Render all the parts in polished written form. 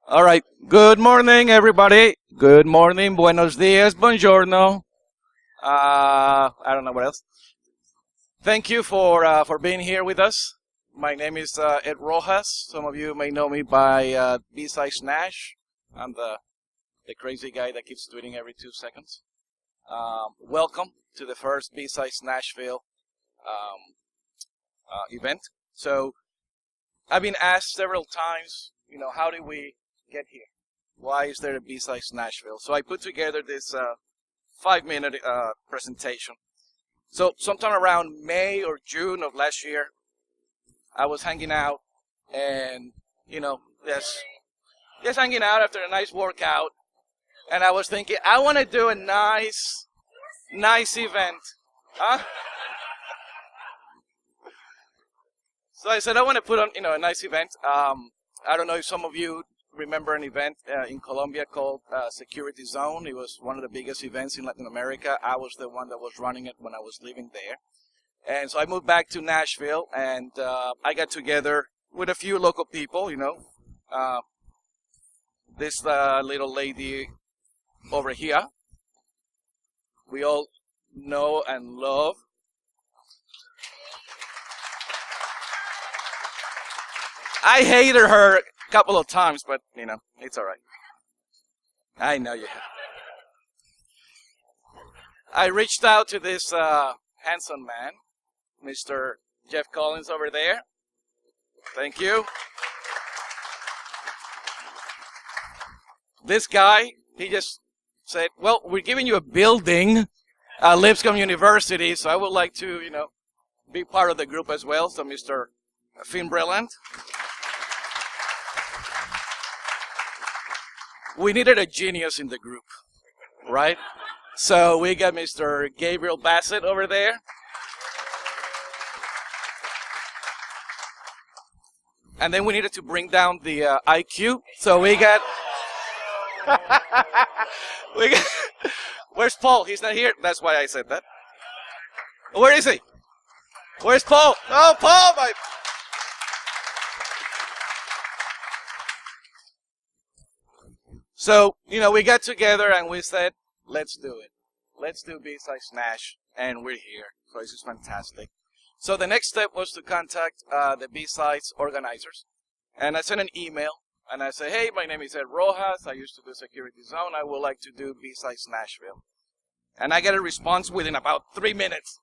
All right. Good morning, everybody. Good morning. Buenos dias. Buongiorno. I don't know what else. Thank you for being here with us. My name is Ed Rojas. Some of you may know me by Bsides Nash. I'm the crazy guy that keeps tweeting every 2 seconds. Welcome to the first Bsides Nashville event. So I've been asked several times, how did we get here? Why is there a Bsides Nashville? So I put together this 5-minute presentation. So sometime around May or June of last year, I was hanging out and, just hanging out after a nice workout. And I was thinking, I want to do a nice event. Huh? So I said, I want to put on, a nice event. I don't know if some of you remember an event in Colombia called Security Zone. It was one of the biggest events in Latin America. I was the one that was running it when I was living there. And so I moved back to Nashville, and I got together with a few local people, this little lady over here, we all know and love. I hated her a couple of times, but, it's all right. I know you have. I reached out to this handsome man, Mr. Jeff Collins over there. Thank you. This guy, he just said, well, we're giving you a building at Lipscomb University, so I would like to, be part of the group as well. So Mr. Finn Breland. We needed a genius in the group, right? So we got Mr. Gabriel Bassett over there. And then we needed to bring down the IQ. So we got... Where's Paul? He's not here. That's why I said that. Where is he? Where's Paul? Oh, Paul! So, we got together and we said, let's do it. Let's do Bsides Nash, and we're here. So this is fantastic. So the next step was to contact the Bsides organizers. And I sent an email, and I said, hey, my name is Ed Rojas. I used to do Security Zone. I would like to do Bsides Nashville. And I got a response within about 3 minutes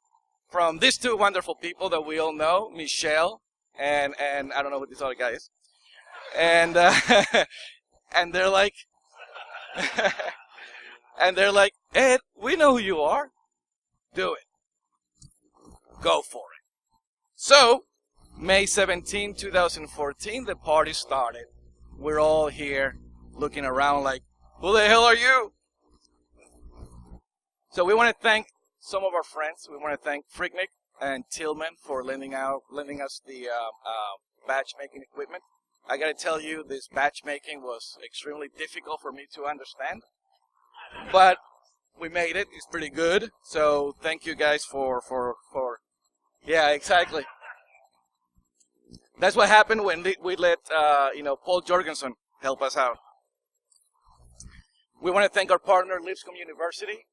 from these two wonderful people that we all know, Michelle and I don't know what this other guy is. And and they're like, Ed, we know who you are. Do it. Go for it. So, May 17, 2014, the party started. We're all here looking around like, who the hell are you? So we want to thank some of our friends. We want to thank Fricknick and Tillman for lending us the batch making equipment. I got to tell you, this batch making was extremely difficult for me to understand. But we made it. It's pretty good. So thank you guys for yeah, exactly. That's what happened when we let Paul Jorgensen help us out. We want to thank our partner Lipscomb University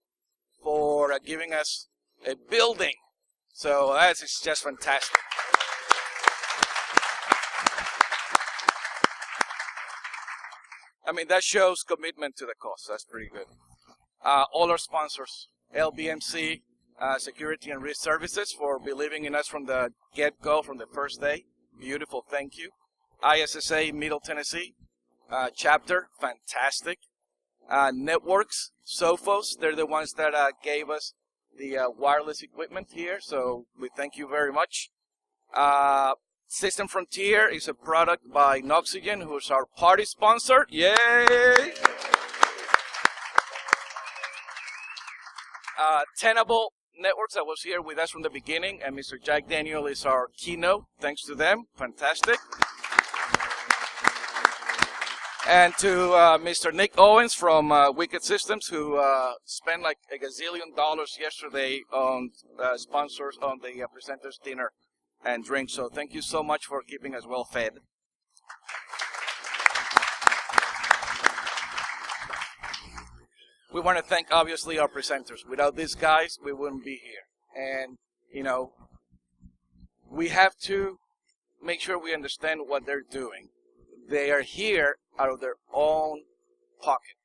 for giving us a building. So that's just fantastic. I mean, that shows commitment to the cause. That's pretty good. All our sponsors, LBMC, Security and Risk Services, for believing in us from the get-go, from the first day. Beautiful, thank you. ISSA, Middle Tennessee, chapter, fantastic. Networks, Sophos, they're the ones that gave us the wireless equipment here, so we thank you very much. System Frontier is a product by Noxygen, who's our party sponsor. Yay! Tenable Networks, that was here with us from the beginning, and Mr. Jack Daniel is our keynote. Thanks to them. Fantastic. And to Mr. Nick Owens from Wicked Systems, who spent like $1 gazillion yesterday on sponsors on the presenters' dinner and drink. So thank you so much for keeping us well fed. we want to thank, obviously, our presenters. Without these guys, we wouldn't be here. And, we have to make sure we understand what they're doing. They are here out of their own pocket.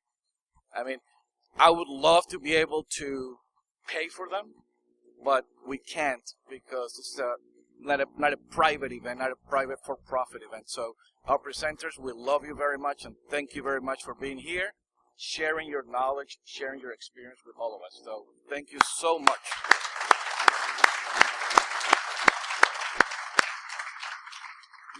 I mean, I would love to be able to pay for them, but we can't because it's not a private event, not a private for-profit event. So our presenters, we love you very much and thank you very much for being here, sharing your knowledge, sharing your experience with all of us. So thank you so much.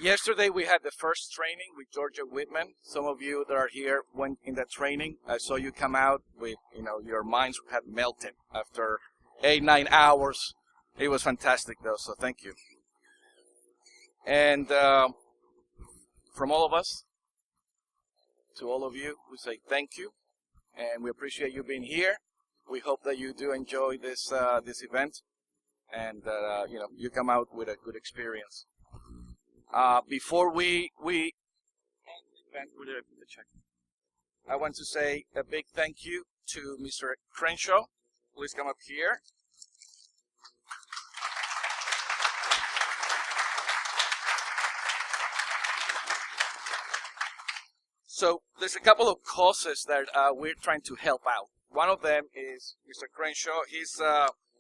Yesterday we had the first training with Georgia Whitman. Some of you that are here went in that training. I saw you come out with, your minds had melted after 8-9 hours. It was fantastic though, so thank you. And from all of us, to all of you, we say thank you, and we appreciate you being here. We hope that you do enjoy this event, and you come out with a good experience. Before we end the event with the check, I want to say a big thank you to Mr. Crenshaw. Please come up here. So there's a couple of causes that we're trying to help out. One of them is Mr. Crenshaw.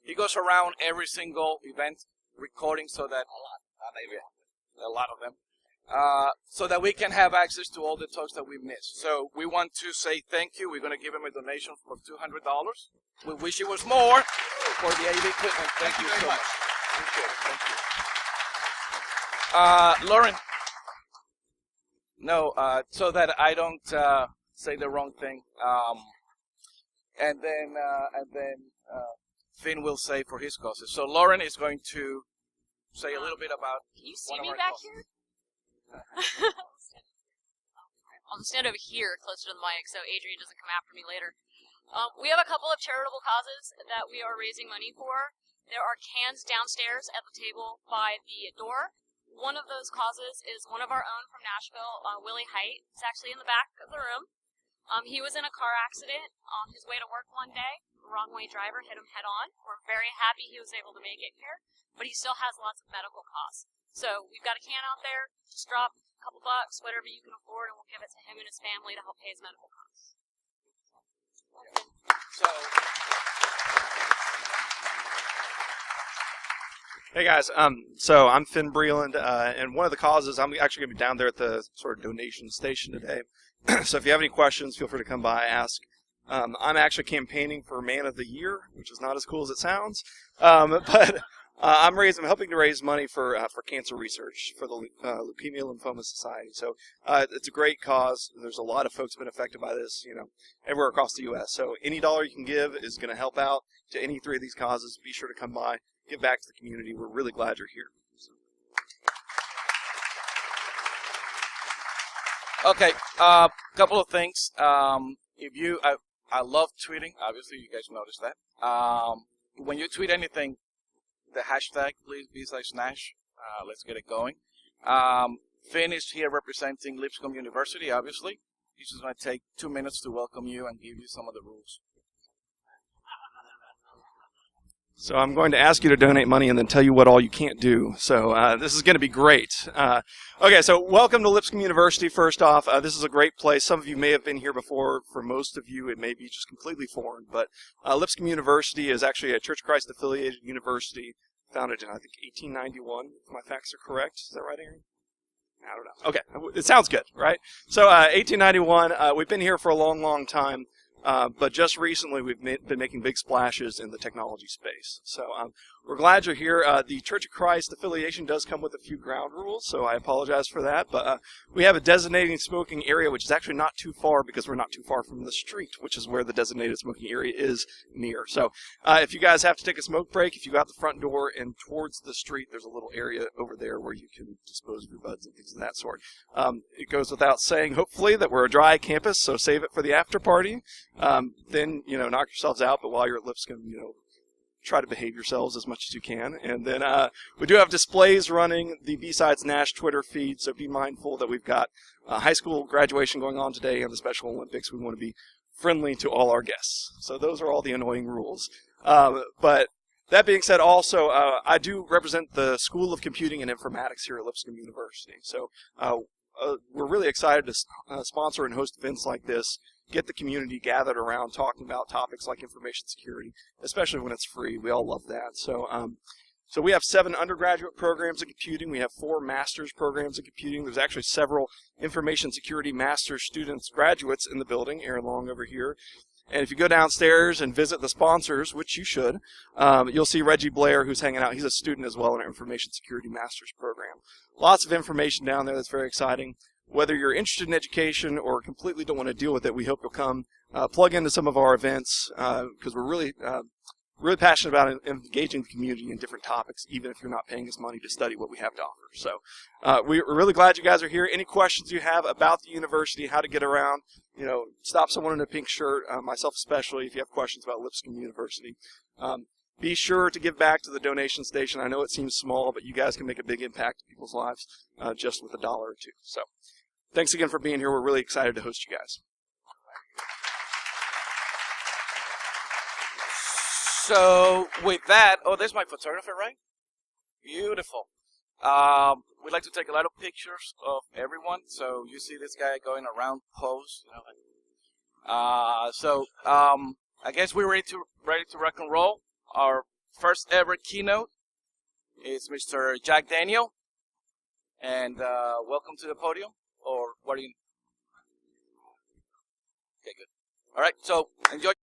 He goes around every single event recording so that a lot of them, so that we can have access to all the talks that we missed. So we want to say thank you. We're going to give him a donation for $200. We wish it was more for the AV equipment. Thank you so much. Appreciate it. Thank you. Lauren. No, so that I don't say the wrong thing. And then Finn will say for his causes. So Lauren is going to say a little bit about. Can you see me back here? I'll just stand over here, closer to the mic, so Adrian doesn't come after me later. We have a couple of charitable causes that we are raising money for. There are cans downstairs at the table by the door. One of those causes is one of our own from Nashville, Willie Height. It's actually in the back of the room. He was in a car accident on his way to work one day. The wrong way driver hit him head on. We're very happy he was able to make it here, but he still has lots of medical costs. So we've got a can out there. Just drop a couple bucks, whatever you can afford, and we'll give it to him and his family to help pay his medical costs. So. Hey guys, so I'm Finn Breland, and one of the causes, I'm actually going to be down there at the sort of donation station today. So if you have any questions, feel free to come by, ask. I'm actually campaigning for Man of the Year, which is not as cool as it sounds, but I'm helping to raise money for cancer research for the Leukemia Lymphoma Society. So it's a great cause. There's a lot of folks been affected by this, everywhere across the U.S. So any dollar you can give is going to help out to any three of these causes. Be sure to come by. Give back to the community. We're really glad you're here. Okay, couple of things. I love tweeting. Obviously, you guys noticed that. When you tweet anything, the hashtag, please, Bsides Nash. Let's get it going. Finn is here representing Lipscomb University, obviously. He's just going to take 2 minutes to welcome you and give you some of the rules. So I'm going to ask you to donate money and then tell you what all you can't do. So this is going to be great. Okay, so welcome to Lipscomb University, first off. This is a great place. Some of you may have been here before. For most of you, it may be just completely foreign. But Lipscomb University is actually a Church of Christ affiliated university founded in, I think, 1891, if my facts are correct. Is that right, Aaron? I don't know. Okay, it sounds good, right? So 1891, we've been here for a long, long time. But just recently, we've been making big splashes in the technology space. So we're glad you're here. The Church of Christ affiliation does come with a few ground rules, so I apologize for that. But we have a designated smoking area, which is actually not too far because we're not too far from the street, which is where the designated smoking area is near. So if you guys have to take a smoke break, if you go out the front door and towards the street, there's a little area over there where you can dispose of your buds and things of that sort. It goes without saying, hopefully, that we're a dry campus, so save it for the after party. Then, knock yourselves out, but while you're at Lipscomb, try to behave yourselves as much as you can. And then we do have displays running the Bsides Nash Twitter feed, so be mindful that we've got high school graduation going on today and the Special Olympics. We want to be friendly to all our guests. So those are all the annoying rules. But that being said, also, I do represent the School of Computing and Informatics here at Lipscomb University. So we're really excited to sponsor and host events like this, get the community gathered around talking about topics like information security, especially when it's free. We all love that. So we have 7 undergraduate programs in computing. We have 4 master's programs in computing. There's actually several information security master's students, graduates in the building, Aaron Long over here. And if you go downstairs and visit the sponsors, which you should, you'll see Reggie Blair, who's hanging out. He's a student as well in our information security master's program. Lots of information down there that's very exciting. Whether you're interested in education or completely don't want to deal with it, we hope you'll come plug into some of our events because we're really passionate about engaging the community in different topics, even if you're not paying us money to study what we have to offer. So we're really glad you guys are here. Any questions you have about the university, how to get around, stop someone in a pink shirt, myself especially, if you have questions about Lipscomb University. Be sure to give back to the donation station. I know it seems small, but you guys can make a big impact in people's lives just with $1 or $2. So thanks again for being here. We're really excited to host you guys. So with that, there's my photographer, right? Beautiful. We'd like to take a lot of pictures of everyone. So you see this guy going around pose. I guess we're ready to rock and roll. Our first ever keynote is Mr. Jack Daniel, and welcome to the podium. Or what are you? Okay, good. All right. So enjoy.